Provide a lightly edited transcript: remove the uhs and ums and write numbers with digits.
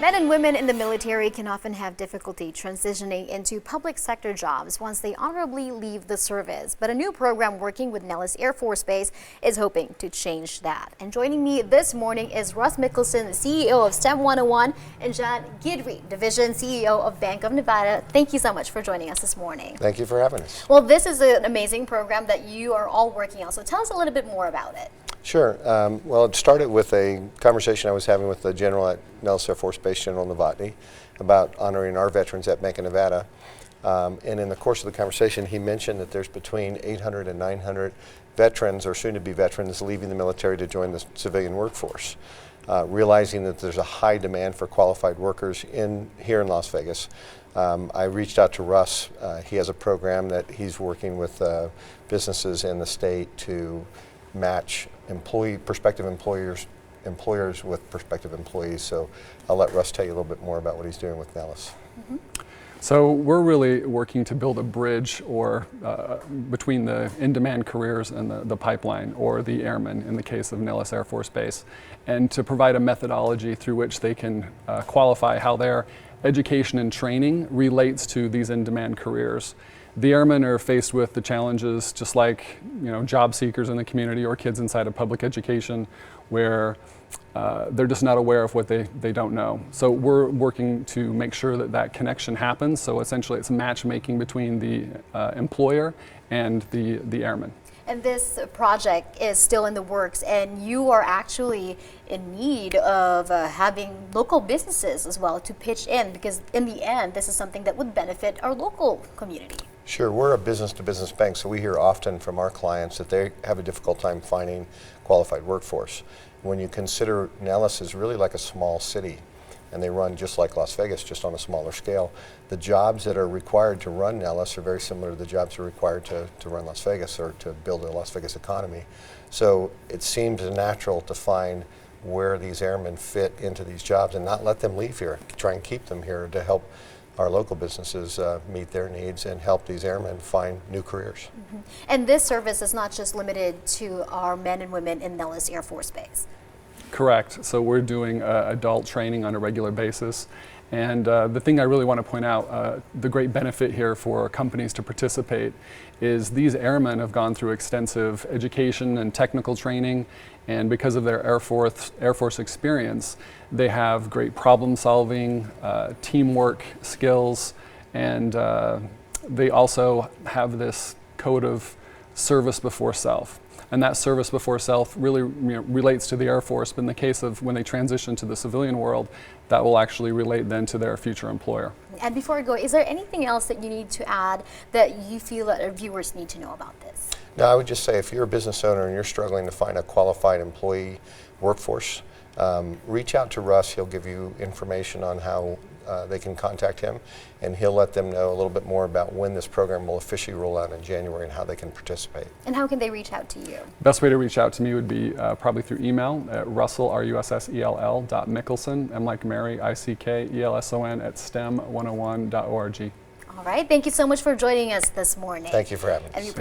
Men and women in the military can often have difficulty transitioning into public sector jobs once they honorably leave the service. But a new program working with Nellis Air Force Base is hoping to change that. And joining me this morning is Russ Mickelson, CEO of STEM 101, and John Guidry, Division CEO of Bank of Nevada. Thank you so much for joining us this morning. Thank you for having us. Well, this is an amazing program that you are all working on. So tell us a little bit more about it. Sure. Well, it started with a conversation I was having with the general at Nellis Air Force Base, General Novotny, about honoring our veterans at Bank of Nevada. And in the course of the conversation, he mentioned that there's between 800 and 900 veterans or soon-to-be veterans leaving the military to join the civilian workforce. Realizing that there's a high demand for qualified workers here in Las Vegas, I reached out to Russ. He has a program that he's working with businesses in the state to match prospective employers with prospective employees. So I'll let Russ tell you a little bit more about what he's doing with Nellis. Mm-hmm. So we're really working to build a bridge between the in-demand careers and the pipeline, or the Airmen in the case of Nellis Air Force Base, and to provide a methodology through which they can qualify how their education and training relates to these in-demand careers. The Airmen are faced with the challenges just like job seekers in the community or kids inside of public education, where they're just not aware of what they don't know. So we're working to make sure that that connection happens. So essentially it's matchmaking between the employer and the Airmen. And this project is still in the works, and you are actually in need of having local businesses as well to pitch in, because in the end, this is something that would benefit our local community. Sure, we're a business-to-business bank, so we hear often from our clients that they have a difficult time finding qualified workforce. When you consider Nellis is really like a small city, and they run just like Las Vegas, just on a smaller scale, the jobs that are required to run Nellis are very similar to the jobs that are required to run Las Vegas or to build a Las Vegas economy. So it seems natural to find where these airmen fit into these jobs and not let them leave here, try and keep them here to help our local businesses meet their needs and help these airmen find new careers. Mm-hmm. And this service is not just limited to our men and women in Nellis Air Force Base. Correct. So we're doing adult training on a regular basis. And the thing I really want to point out, the great benefit here for companies to participate is these airmen have gone through extensive education and technical training, and because of their Air Force experience, they have great problem solving, teamwork skills, and they also have this code of service before self. And that service before self really relates to the Air Force, but in the case of when they transition to the civilian world, that will actually relate then to their future employer. And before I go, is there anything else that you need to add that you feel that our viewers need to know about this? No, I would just say if you're a business owner and you're struggling to find a qualified employee workforce, reach out to Russ. He'll give you information on how they can contact him, and he'll let them know a little bit more about when this program will officially roll out in January and how they can participate. And how can they reach out to you? Best way to reach out to me would be probably through email at Russell, RUSSELL.Mickelson, M like Mary, ICKELSON at STEM101.org. All right. Thank you so much for joining us this morning. Thank you for having us.